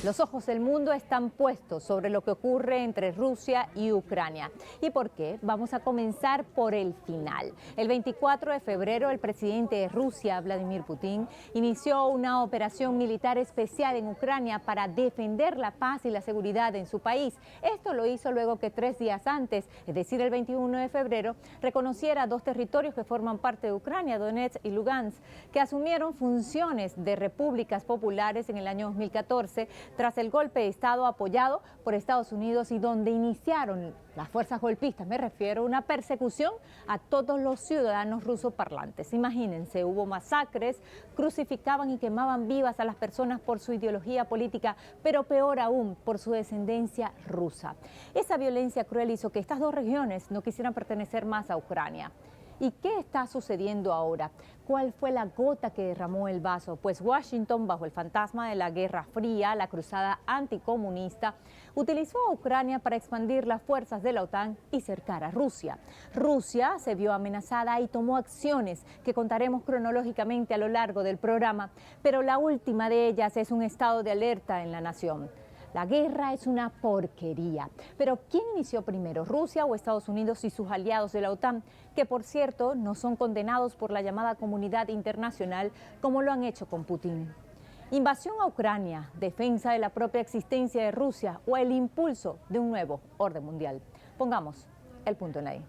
Los ojos del mundo están puestos sobre lo que ocurre entre Rusia y Ucrania. ¿Y por qué? Vamos a comenzar por el final. El 24 de febrero, el presidente de Rusia, Vladimir Putin, inició una operación militar especial en Ucrania para defender la paz y la seguridad en su país. Esto lo hizo luego que 3 días antes, es decir, el 21 de febrero, reconociera 2 territorios que forman parte de Ucrania, Donetsk y Lugansk, que asumieron funciones de repúblicas populares en el año 2014, tras el golpe de Estado apoyado por Estados Unidos y donde iniciaron las fuerzas golpistas, me refiero a una persecución a todos los ciudadanos rusoparlantes. Imagínense, hubo masacres, crucificaban y quemaban vivas a las personas por su ideología política, pero peor aún, por su descendencia rusa. Esa violencia cruel hizo que estas 2 regiones no quisieran pertenecer más a Ucrania. ¿Y qué está sucediendo ahora? ¿Cuál fue la gota que derramó el vaso? Pues Washington, bajo el fantasma de la Guerra Fría, la cruzada anticomunista, utilizó a Ucrania para expandir las fuerzas de la OTAN y cercar a Rusia. Rusia se vio amenazada y tomó acciones que contaremos cronológicamente a lo largo del programa, pero la última de ellas es un estado de alerta en la nación. La guerra es una porquería. Pero ¿quién inició primero, Rusia o Estados Unidos y sus aliados de la OTAN? Que por cierto no son condenados por la llamada comunidad internacional como lo han hecho con Putin. Invasión a Ucrania, defensa de la propia existencia de Rusia o el impulso de un nuevo orden mundial. Pongamos el punto en la I.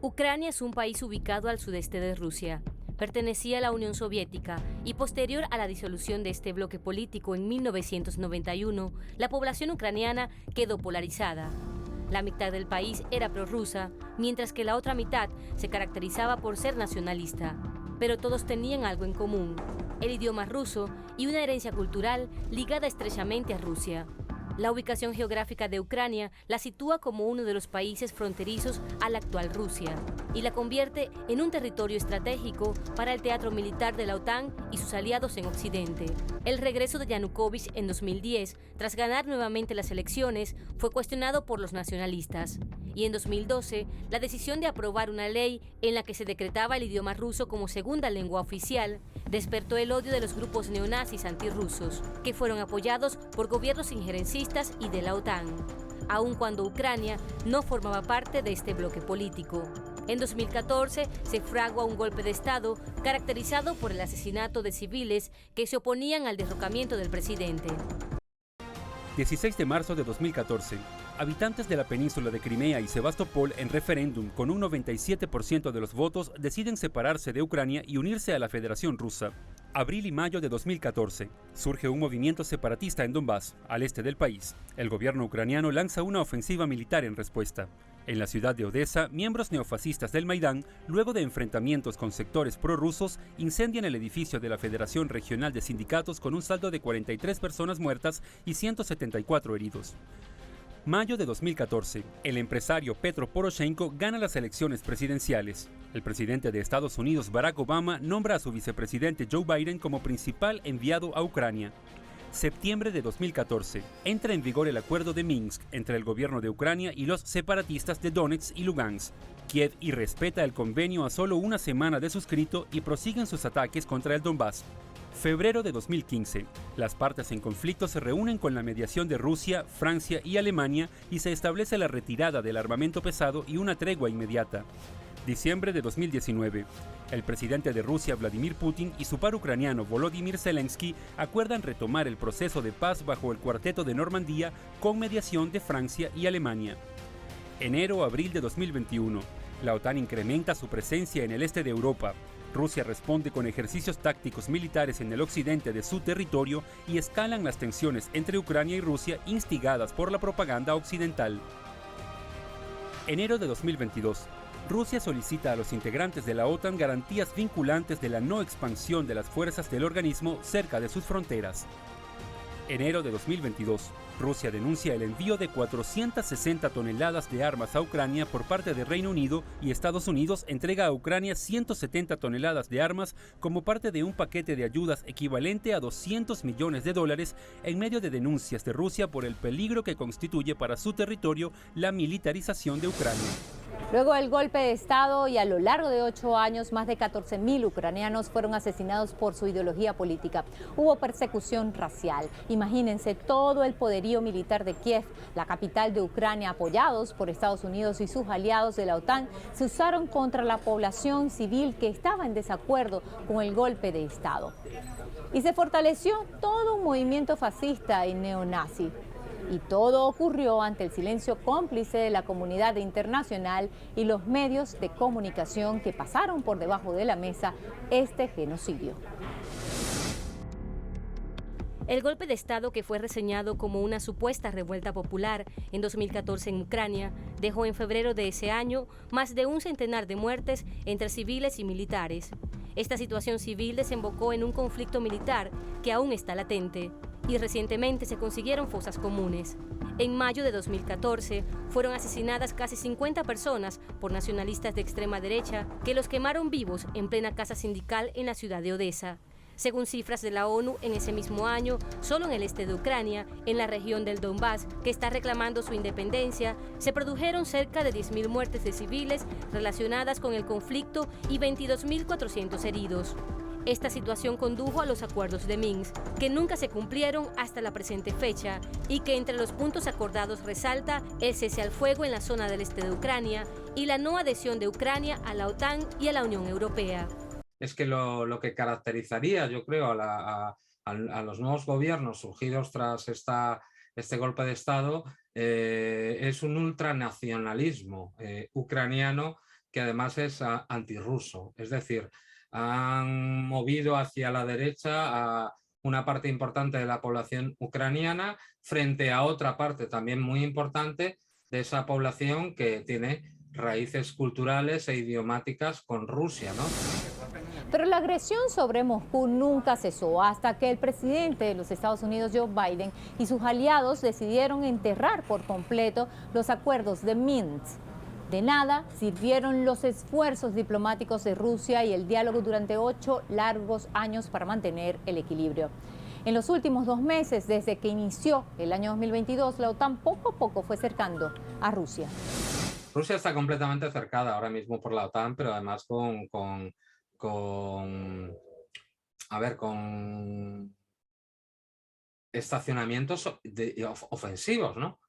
Ucrania es un país ubicado al sudeste de Rusia. Pertenecía a la Unión Soviética y posterior a la disolución de este bloque político en 1991, la población ucraniana quedó polarizada. La mitad del país era prorrusa, mientras que la otra mitad se caracterizaba por ser nacionalista. Pero todos tenían algo en común: el idioma ruso y una herencia cultural ligada estrechamente a Rusia. La ubicación geográfica de Ucrania la sitúa como uno de los países fronterizos a la actual Rusia y la convierte en un territorio estratégico para el teatro militar de la OTAN y sus aliados en Occidente. El regreso de Yanukovych en 2010, tras ganar nuevamente las elecciones, fue cuestionado por los nacionalistas. Y en 2012, la decisión de aprobar una ley en la que se decretaba el idioma ruso como segunda lengua oficial despertó el odio de los grupos neonazis antirrusos, que fueron apoyados por gobiernos injerencistas y de la OTAN, aun cuando Ucrania no formaba parte de este bloque político. En 2014 se fragua un golpe de Estado caracterizado por el asesinato de civiles que se oponían al derrocamiento del presidente. 16 de marzo de 2014. Habitantes de la península de Crimea y Sebastopol en referéndum con un 97% de los votos deciden separarse de Ucrania y unirse a la Federación Rusa. Abril y mayo de 2014. Surge un movimiento separatista en Donbass, al este del país. El gobierno ucraniano lanza una ofensiva militar en respuesta. En la ciudad de Odessa, miembros neofascistas del Maidán, luego de enfrentamientos con sectores prorrusos, incendian el edificio de la Federación Regional de Sindicatos con un saldo de 43 personas muertas y 174 heridos. Mayo de 2014. El empresario Petro Poroshenko gana las elecciones presidenciales. El presidente de Estados Unidos, Barack Obama, nombra a su vicepresidente Joe Biden como principal enviado a Ucrania. Septiembre de 2014. Entra en vigor el acuerdo de Minsk entre el gobierno de Ucrania y los separatistas de Donetsk y Lugansk. Kiev irrespeta el convenio a solo una semana de suscrito y prosiguen sus ataques contra el Donbass. Febrero de 2015. Las partes en conflicto se reúnen con la mediación de Rusia, Francia y Alemania y se establece la retirada del armamento pesado y una tregua inmediata. Diciembre de 2019. El presidente de Rusia, Vladimir Putin, y su par ucraniano, Volodymyr Zelensky, acuerdan retomar el proceso de paz bajo el Cuarteto de Normandía con mediación de Francia y Alemania. Enero-abril de 2021. La OTAN incrementa su presencia en el este de Europa. Rusia responde con ejercicios tácticos militares en el occidente de su territorio y escalan las tensiones entre Ucrania y Rusia instigadas por la propaganda occidental. Enero de 2022. Rusia solicita a los integrantes de la OTAN garantías vinculantes de la no expansión de las fuerzas del organismo cerca de sus fronteras. Enero de 2022. Rusia denuncia el envío de 460 toneladas de armas a Ucrania por parte de Reino Unido y Estados Unidos entrega a Ucrania 170 toneladas de armas como parte de un paquete de ayudas equivalente a $200 millones en medio de denuncias de Rusia por el peligro que constituye para su territorio la militarización de Ucrania. Luego del golpe de Estado y a lo largo de 8 años, más de 14.000 ucranianos fueron asesinados por su ideología política. Hubo persecución racial. Imagínense todo el poderío militar de Kiev, la capital de Ucrania, apoyados por Estados Unidos y sus aliados de la OTAN, se usaron contra la población civil que estaba en desacuerdo con el golpe de Estado. Y se fortaleció todo un movimiento fascista y neonazi. Y todo ocurrió ante el silencio cómplice de la comunidad internacional y los medios de comunicación que pasaron por debajo de la mesa este genocidio. El golpe de Estado, que fue reseñado como una supuesta revuelta popular en 2014 en Ucrania, dejó en febrero de ese año más de un centenar de muertes entre civiles y militares. Esta situación civil desembocó en un conflicto militar que aún está latente, y recientemente se consiguieron fosas comunes. En mayo de 2014 fueron asesinadas casi 50 personas por nacionalistas de extrema derecha que los quemaron vivos en plena casa sindical en la ciudad de Odesa. Según cifras de la ONU, en ese mismo año, solo en el este de Ucrania, en la región del Donbass, que está reclamando su independencia, se produjeron cerca de 10.000 muertes de civiles relacionadas con el conflicto y 22.400 heridos. Esta situación condujo a los acuerdos de Minsk, que nunca se cumplieron hasta la presente fecha, y que entre los puntos acordados resalta el cese al fuego en la zona del este de Ucrania y la no adhesión de Ucrania a la OTAN y a la Unión Europea. Es que lo que caracterizaría, yo creo, a los nuevos gobiernos surgidos tras este golpe de Estado es un ultranacionalismo ucraniano que además es antirruso. Es decir, han movido hacia la derecha a una parte importante de la población ucraniana frente a otra parte también muy importante de esa población que tiene raíces culturales e idiomáticas con Rusia, ¿no? Pero la agresión sobre Moscú nunca cesó hasta que el presidente de los Estados Unidos, Joe Biden, y sus aliados decidieron enterrar por completo los acuerdos de Minsk. De nada sirvieron los esfuerzos diplomáticos de Rusia y el diálogo durante 8 largos años para mantener el equilibrio. En los últimos 2 meses, desde que inició el año 2022, la OTAN poco a poco fue cercando a Rusia. Rusia está completamente cercada ahora mismo por la OTAN, pero además con estacionamientos ofensivos, ¿no?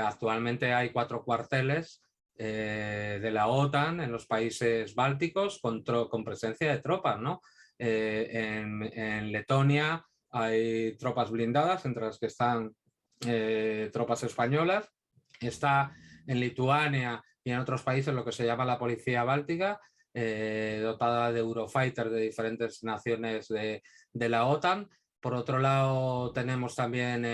Actualmente hay 4 cuarteles de la OTAN en los países bálticos con presencia de tropas, ¿no? En Letonia hay tropas blindadas, entre las que están tropas españolas. Está en Lituania y en otros países lo que se llama la Policía Báltica, dotada de Eurofighter de diferentes naciones de la OTAN. Por otro lado, tenemos también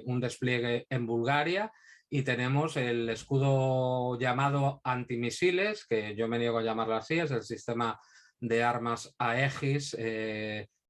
un despliegue en Bulgaria y tenemos el escudo llamado antimisiles, que yo me niego a llamarlo así, es el sistema de armas Aegis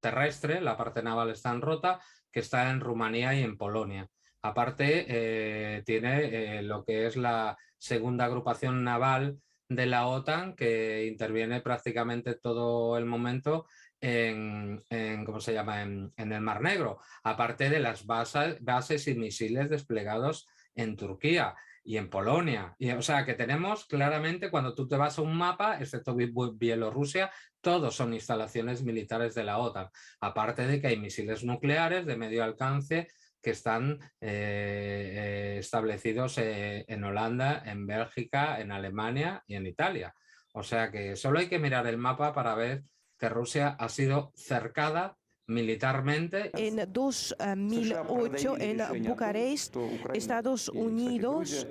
terrestre, la parte naval está en rota, que está en Rumanía y en Polonia. Aparte, tiene lo que es la segunda agrupación naval de la OTAN, que interviene prácticamente todo el momento ¿cómo se llama? En el Mar Negro, aparte de las bases y misiles desplegados en Turquía y en Polonia. O sea que tenemos claramente, cuando tú te vas a un mapa, excepto Bielorrusia, todos son instalaciones militares de la OTAN, aparte de que hay misiles nucleares de medio alcance que están establecidos en Holanda, en Bélgica, en Alemania y en Italia. O sea que solo hay que mirar el mapa para ver que Rusia ha sido cercada militarmente. En 2008, en Bucarest, Estados Unidos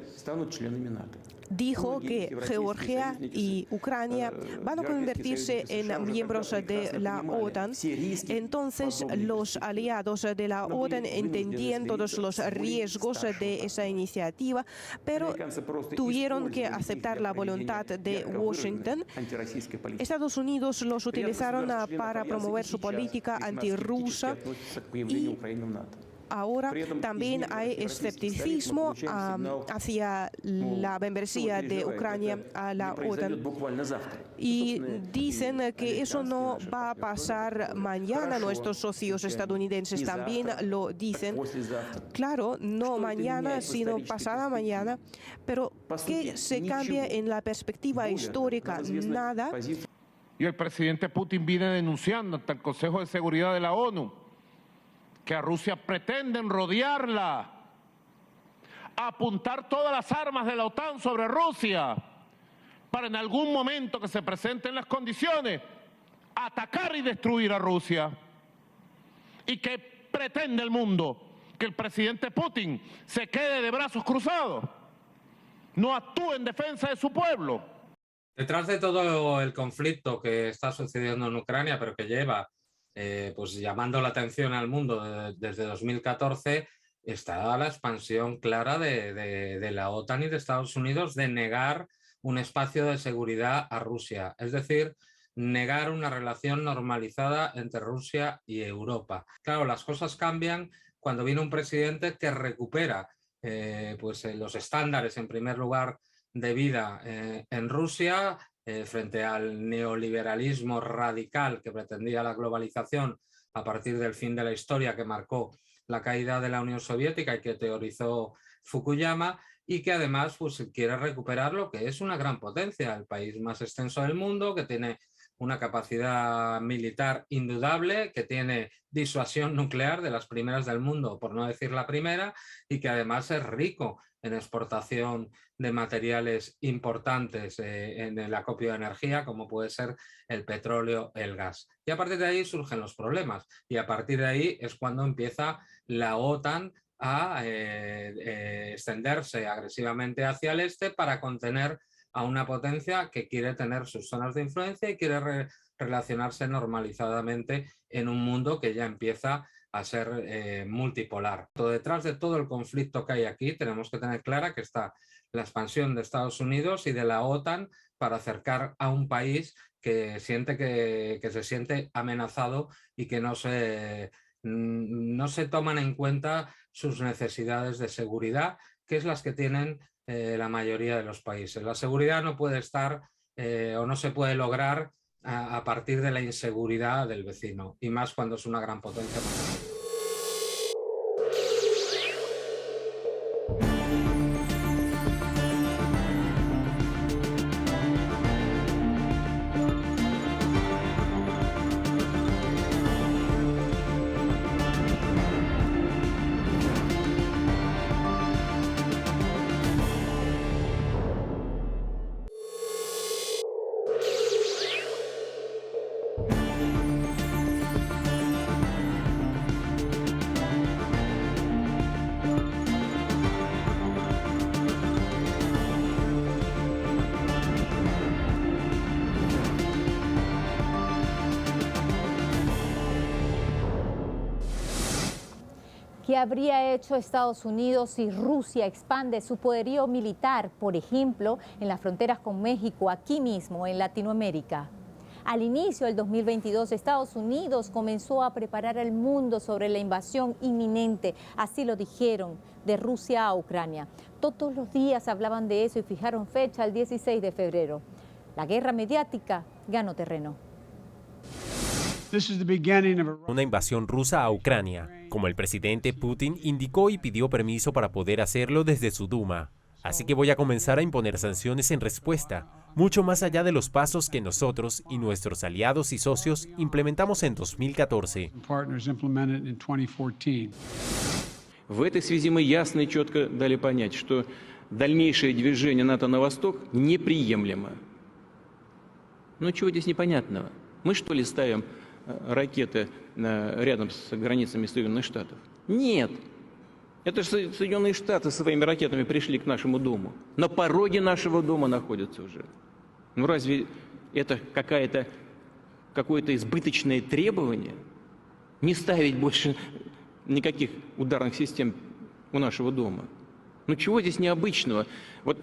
dijo que Georgia y Ucrania van a convertirse en miembros de la OTAN. Entonces, los aliados de la OTAN entendían todos los riesgos de esa iniciativa, pero tuvieron que aceptar la voluntad de Washington. Estados Unidos los utilizaron para promover su política antirrusa y ahora también hay escepticismo hacia la membresía de Ucrania a la OTAN. Y dicen que eso no va a pasar mañana. Nuestros socios estadounidenses también lo dicen. Claro, no mañana, sino pasada mañana. Pero ¿qué se cambia en la perspectiva histórica? Nada. Y el presidente Putin viene denunciando ante el Consejo de Seguridad de la ONU que a Rusia pretenden rodearla, apuntar todas las armas de la OTAN sobre Rusia, para en algún momento que se presenten las condiciones, atacar y destruir a Rusia. ¿Y qué pretende el mundo? Que el presidente Putin se quede de brazos cruzados, no actúe en defensa de su pueblo. Detrás de todo el conflicto que está sucediendo en Ucrania, pero que lleva pues llamando la atención al mundo desde 2014, está la expansión clara de la OTAN y de Estados Unidos de negar un espacio de seguridad a Rusia, es decir, negar una relación normalizada entre Rusia y Europa. Claro, las cosas cambian cuando viene un presidente que recupera pues, los estándares, en primer lugar, de vida en Rusia, frente al neoliberalismo radical que pretendía la globalización a partir del fin de la historia que marcó la caída de la Unión Soviética y que teorizó Fukuyama, y que además pues, quiere recuperar lo que es una gran potencia, el país más extenso del mundo, que tiene una capacidad militar indudable, que tiene disuasión nuclear de las primeras del mundo, por no decir la primera, y que además es rico en exportación de materiales importantes en el acopio de energía, como puede ser el petróleo, el gas. Y a partir de ahí surgen los problemas, y a partir de ahí es cuando empieza la OTAN a extenderse agresivamente hacia el este para contener a una potencia que quiere tener sus zonas de influencia y quiere relacionarse normalizadamente en un mundo que ya empieza a ser multipolar. Detrás de todo el conflicto que hay aquí tenemos que tener clara que está la expansión de Estados Unidos y de la OTAN para acercar a un país que siente que se siente amenazado y que no se toman en cuenta sus necesidades de seguridad, que es las que tienen la mayoría de los países. La seguridad no puede estar o no se puede lograr a partir de la inseguridad del vecino, y más cuando es una gran potencia. ¿Qué habría hecho Estados Unidos si Rusia expande su poderío militar, por ejemplo, en las fronteras con México, aquí mismo en Latinoamérica? Al inicio del 2022, Estados Unidos comenzó a preparar al mundo sobre la invasión inminente, así lo dijeron, de Rusia a Ucrania. Todos los días hablaban de eso y fijaron fecha el 16 de febrero. La guerra mediática ganó terreno. Una invasión rusa a Ucrania, como el presidente Putin indicó y pidió permiso para poder hacerlo desde su Duma. Así que voy a comenzar a imponer sanciones en respuesta, mucho más allá de los pasos que nosotros y nuestros aliados y socios implementamos en 2014. В этой связи мы ясно и четко дали понять, что дальнейшее движение НАТО на восток неприемлемо. Ну чего здесь непонятного? Мы что ли ставим ракеты рядом с границами Соединенных Штатов? Нет. Это же Соединенные Штаты своими ракетами пришли к нашему дому. На пороге нашего дома находятся уже. Ну разве это какое-то избыточное требование? Не ставить больше никаких ударных систем у нашего дома. Ну чего здесь необычного? Вот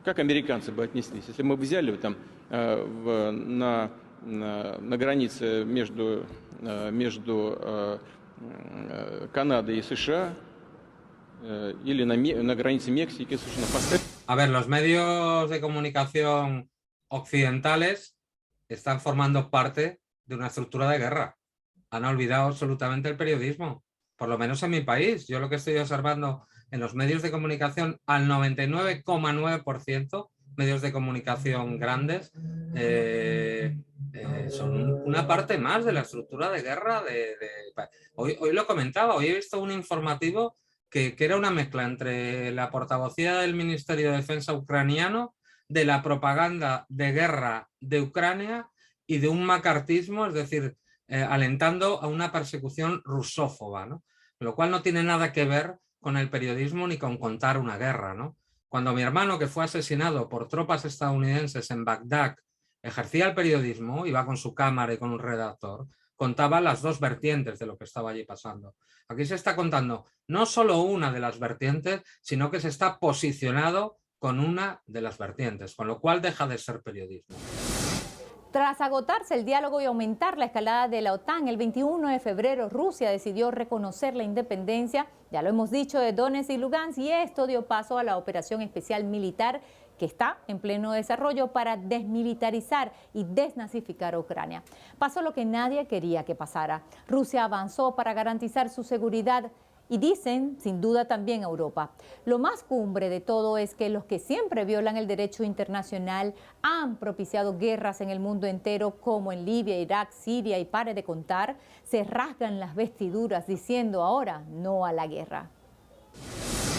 как американцы бы отнеслись, если мы взяли там на границе между Канадой y США или на границе Мексики, США. A ver, los medios de comunicación occidentales están formando parte de una estructura de guerra. Han olvidado absolutamente el periodismo, por lo menos en mi país. Yo lo que estoy observando en los medios de comunicación, al 99,9% medios de comunicación grandes, son una parte más de la estructura de guerra. Hoy lo comentaba, hoy he visto un informativo que era una mezcla entre la portavocía del Ministerio de Defensa ucraniano, de la propaganda de guerra de Ucrania y de un macartismo, es decir, alentando a una persecución rusófoba, ¿no? Lo cual no tiene nada que ver con el periodismo ni con contar una guerra, ¿no? Cuando mi hermano, que fue asesinado por tropas estadounidenses en Bagdad, ejercía el periodismo, iba con su cámara y con un redactor, contaba las dos vertientes de lo que estaba allí pasando. Aquí se está contando no solo una de las vertientes, sino que se está posicionado con una de las vertientes, con lo cual deja de ser periodismo. Tras agotarse el diálogo y aumentar la escalada de la OTAN, el 21 de febrero Rusia decidió reconocer la independencia, ya lo hemos dicho, de Donetsk y Lugansk, y esto dio paso a la operación especial militar que está en pleno desarrollo para desmilitarizar y desnazificar a Ucrania. Pasó lo que nadie quería que pasara. Rusia avanzó para garantizar su seguridad y dicen, sin duda, también Europa. Lo más cumbre de todo es que los que siempre violan el derecho internacional han propiciado guerras en el mundo entero, como en Libia, Irak, Siria y pare de contar, se rasgan las vestiduras diciendo ahora no a la guerra.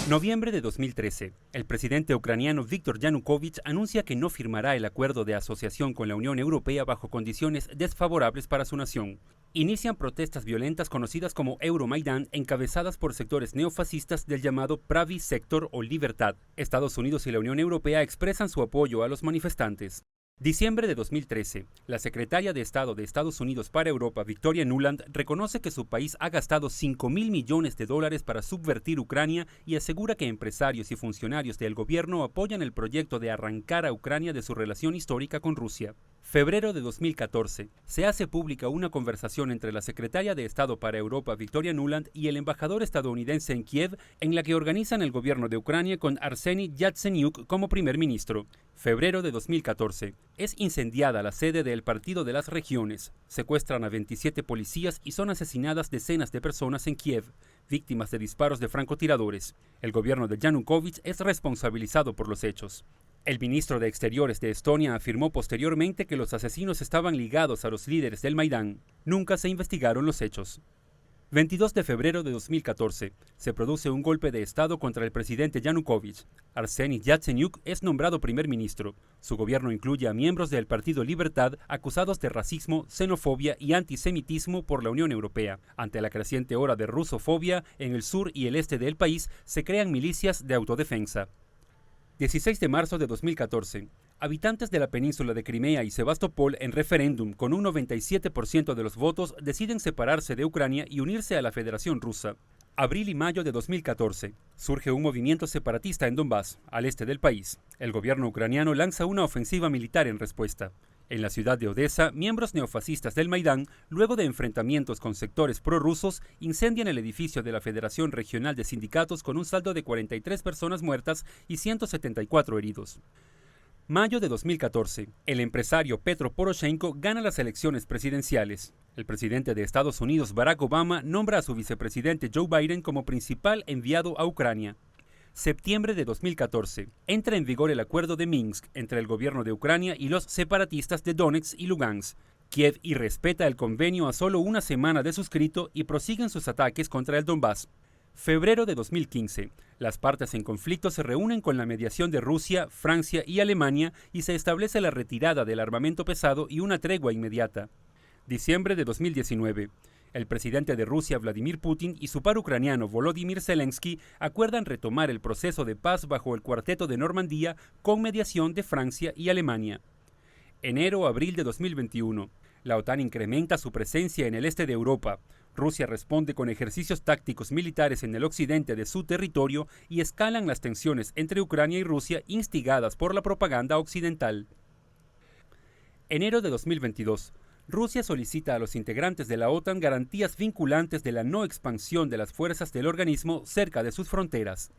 Noviembre de 2013. El presidente ucraniano Viktor Yanukovych anuncia que no firmará el acuerdo de asociación con la Unión Europea bajo condiciones desfavorables para su nación. Inician protestas violentas conocidas como Euromaidán, encabezadas por sectores neofascistas del llamado Pravý Sector o Libertad. Estados Unidos y la Unión Europea expresan su apoyo a los manifestantes. Diciembre de 2013. La secretaria de Estado de Estados Unidos para Europa, Victoria Nuland, reconoce que su país ha gastado $5.000 millones para subvertir Ucrania y asegura que empresarios y funcionarios del gobierno apoyan el proyecto de arrancar a Ucrania de su relación histórica con Rusia. Febrero de 2014. Se hace pública una conversación entre la secretaria de Estado para Europa, Victoria Nuland, y el embajador estadounidense en Kiev, en la que organizan el gobierno de Ucrania con Arseniy Yatsenyuk como primer ministro. Febrero de 2014. Es incendiada la sede del Partido de las Regiones. Secuestran a 27 policías y son asesinadas decenas de personas en Kiev, víctimas de disparos de francotiradores. El gobierno de Yanukovych es responsabilizado por los hechos. El ministro de Exteriores de Estonia afirmó posteriormente que los asesinos estaban ligados a los líderes del Maidán. Nunca se investigaron los hechos. 22 de febrero de 2014. Se produce un golpe de Estado contra el presidente Yanukovych. Arseniy Yatsenyuk es nombrado primer ministro. Su gobierno incluye a miembros del Partido Libertad acusados de racismo, xenofobia y antisemitismo por la Unión Europea. Ante la creciente ola de rusofobia, en el sur y el este del país se crean milicias de autodefensa. 16 de marzo de 2014. Habitantes de la península de Crimea y Sebastopol en referéndum con un 97% de los votos deciden separarse de Ucrania y unirse a la Federación Rusa. Abril y mayo de 2014. Surge un movimiento separatista en Donbass, al este del país. El gobierno ucraniano lanza una ofensiva militar en respuesta. En la ciudad de Odessa, miembros neofascistas del Maidán, luego de enfrentamientos con sectores prorrusos, incendian el edificio de la Federación Regional de Sindicatos con un saldo de 43 personas muertas y 174 heridos. Mayo de 2014. El empresario Petro Poroshenko gana las elecciones presidenciales. El presidente de Estados Unidos, Barack Obama, nombra a su vicepresidente Joe Biden como principal enviado a Ucrania. Septiembre de 2014. Entra en vigor el acuerdo de Minsk entre el gobierno de Ucrania y los separatistas de Donetsk y Lugansk. Kiev irrespeta el convenio a solo una semana de suscrito y prosiguen sus ataques contra el Donbass. Febrero de 2015. Las partes en conflicto se reúnen con la mediación de Rusia, Francia y Alemania y se establece la retirada del armamento pesado y una tregua inmediata. Diciembre de 2019. El presidente de Rusia, Vladimir Putin, y su par ucraniano, Volodymyr Zelensky, acuerdan retomar el proceso de paz bajo el Cuarteto de Normandía con mediación de Francia y Alemania. Enero-abril de 2021. La OTAN incrementa su presencia en el este de Europa. Rusia responde con ejercicios tácticos militares en el occidente de su territorio y escalan las tensiones entre Ucrania y Rusia instigadas por la propaganda occidental. Enero de 2022. Rusia solicita a los integrantes de la OTAN garantías vinculantes de la no expansión de las fuerzas del organismo cerca de sus fronteras.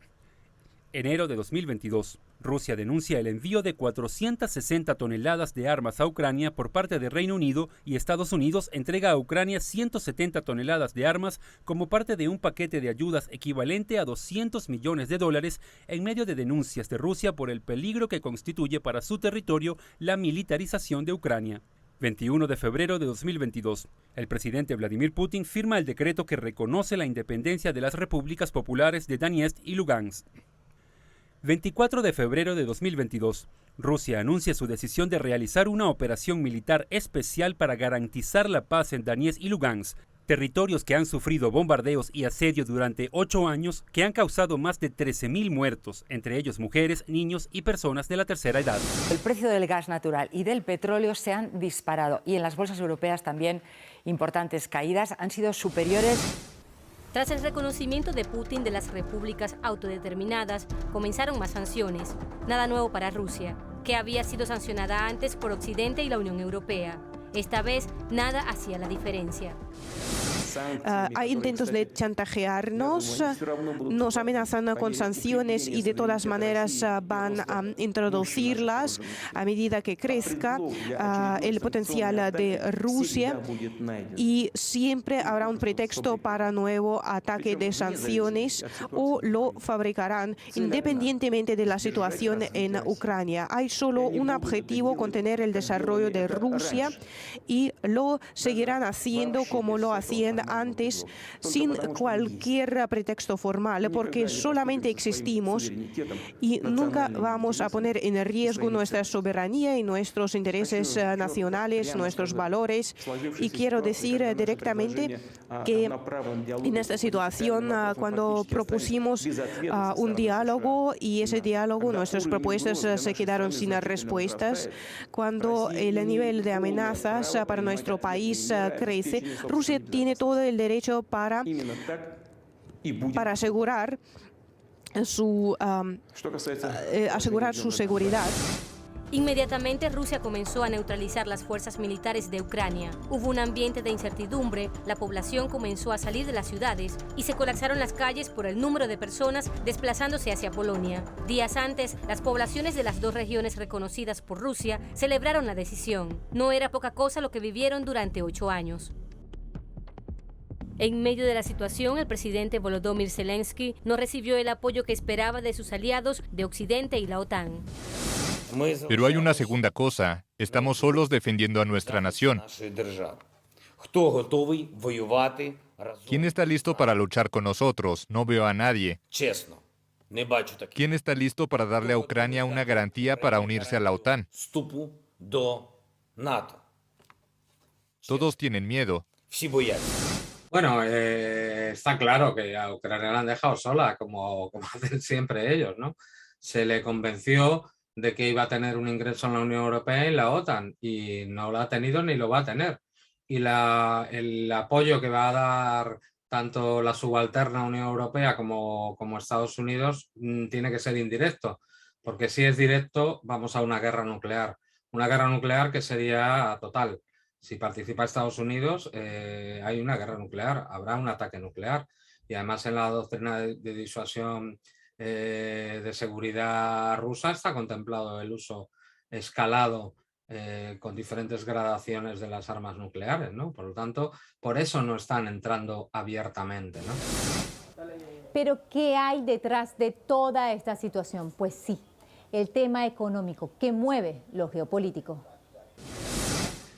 Enero de 2022. Rusia denuncia el envío de 460 toneladas de armas a Ucrania por parte de Reino Unido y Estados Unidos entrega a Ucrania 170 toneladas de armas como parte de un paquete de ayudas equivalente a $200 millones en medio de denuncias de Rusia por el peligro que constituye para su territorio la militarización de Ucrania. 21 de febrero de 2022. El presidente Vladimir Putin firma el decreto que reconoce la independencia de las repúblicas populares de Donetsk y Lugansk. 24 de febrero de 2022. Rusia anuncia su decisión de realizar una operación militar especial para garantizar la paz en Donetsk y Lugansk, territorios que han sufrido bombardeos y asedio durante 8 años que han causado más de 13.000 muertos, entre ellos mujeres, niños y personas de la tercera edad. El precio del gas natural y del petróleo se han disparado y en las bolsas europeas también importantes caídas han sido superiores. Tras el reconocimiento de Putin de las repúblicas autodeterminadas, comenzaron más sanciones. Nada nuevo para Rusia, que había sido sancionada antes por Occidente y la Unión Europea. Esta vez, nada hacía la diferencia. Hay intentos de chantajearnos, nos amenazan con sanciones y de todas maneras van a introducirlas a medida que crezca el potencial de Rusia y siempre habrá un pretexto para nuevo ataque de sanciones o lo fabricarán independientemente de la situación en Ucrania. Hay solo un objetivo: contener el desarrollo de Rusia y lo seguirán haciendo como lo hacían antes, sin cualquier pretexto formal, porque solamente existimos y nunca vamos a poner en riesgo nuestra soberanía y nuestros intereses nacionales, nuestros valores. Y quiero decir directamente que en esta situación, cuando propusimos un diálogo y ese diálogo, nuestras propuestas se quedaron sin respuestas, cuando el nivel de amenazas para nuestro país crece, Rusia tiene todo el derecho para asegurar su seguridad. Inmediatamente Rusia comenzó a neutralizar las fuerzas militares de Ucrania. Hubo un ambiente de incertidumbre, la población comenzó a salir de las ciudades y se colapsaron las calles por el número de personas desplazándose hacia Polonia. Días antes, las poblaciones de las dos regiones reconocidas por Rusia celebraron la decisión. No era poca cosa lo que vivieron durante 8 años. En medio de la situación, el presidente Volodymyr Zelensky no recibió el apoyo que esperaba de sus aliados de Occidente y la OTAN. Pero hay una segunda cosa. Estamos solos defendiendo a nuestra nación. ¿Quién está listo para luchar con nosotros? No veo a nadie. ¿Quién está listo para darle a Ucrania una garantía para unirse a la OTAN? Todos tienen miedo. Bueno, está claro que a Ucrania la han dejado sola, como hacen siempre ellos, ¿no? Se le convenció de que iba a tener un ingreso en la Unión Europea y en la OTAN, y no lo ha tenido ni lo va a tener. Y el apoyo que va a dar tanto la subalterna Unión Europea como Estados Unidos tiene que ser indirecto, porque si es directo vamos a una guerra nuclear que sería total. Si participa Estados Unidos, hay una guerra nuclear, habrá un ataque nuclear. Y además en la doctrina de disuasión de seguridad rusa está contemplado el uso escalado con diferentes gradaciones de las armas nucleares, ¿no? Por lo tanto, por eso no están entrando abiertamente, ¿no? Pero ¿qué hay detrás de toda esta situación? Pues sí, el tema económico que mueve lo geopolítico.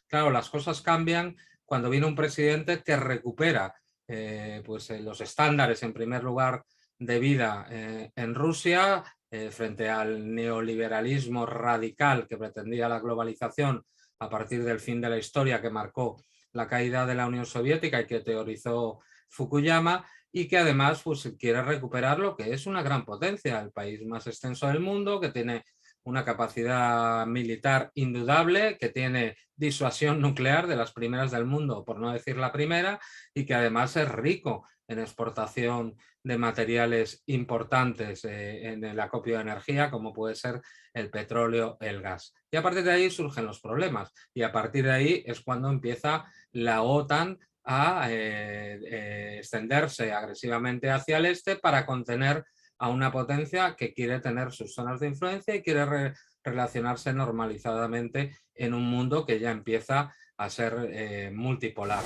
Claro, las cosas cambian cuando viene un presidente que recupera los estándares, en primer lugar, de vida en Rusia, frente al neoliberalismo radical que pretendía la globalización a partir del fin de la historia que marcó la caída de la Unión Soviética y que teorizó Fukuyama, y que además pues, quiere recuperar lo que es una gran potencia, el país más extenso del mundo, que tiene una capacidad militar indudable, que tiene disuasión nuclear de las primeras del mundo, por no decir la primera, y que además es rico en exportación de materiales importantes en el acopio de energía, como puede ser el petróleo, el gas. Y a partir de ahí surgen los problemas, y a partir de ahí es cuando empieza la OTAN a extenderse agresivamente hacia el este para contener a una potencia que quiere tener sus zonas de influencia y quiere relacionarse normalizadamente en un mundo que ya empieza a ser multipolar.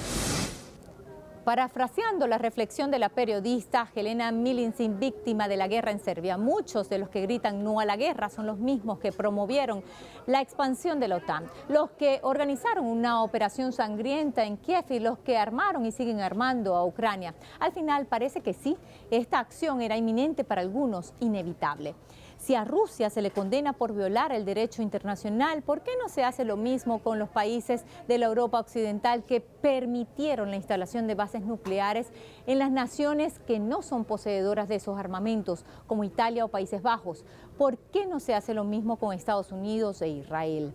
Parafraseando la reflexión de la periodista Helena Milinsin, víctima de la guerra en Serbia, muchos de los que gritan no a la guerra son los mismos que promovieron la expansión de la OTAN, los que organizaron una operación sangrienta en Kiev y los que armaron y siguen armando a Ucrania. Al final parece que sí, esta acción era inminente para algunos, inevitable. Si a Rusia se le condena por violar el derecho internacional, ¿por qué no se hace lo mismo con los países de la Europa occidental que permitieron la instalación de bases nucleares en las naciones que no son poseedoras de esos armamentos, como Italia o Países Bajos? ¿Por qué no se hace lo mismo con Estados Unidos e Israel?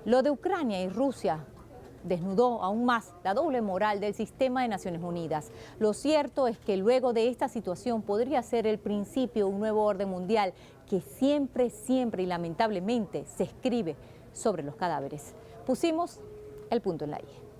Lo de Ucrania y Rusia desnudó aún más la doble moral del sistema de Naciones Unidas. Lo cierto es que luego de esta situación podría ser el principio de un nuevo orden mundial que siempre y lamentablemente se escribe sobre los cadáveres. Pusimos el punto en la I.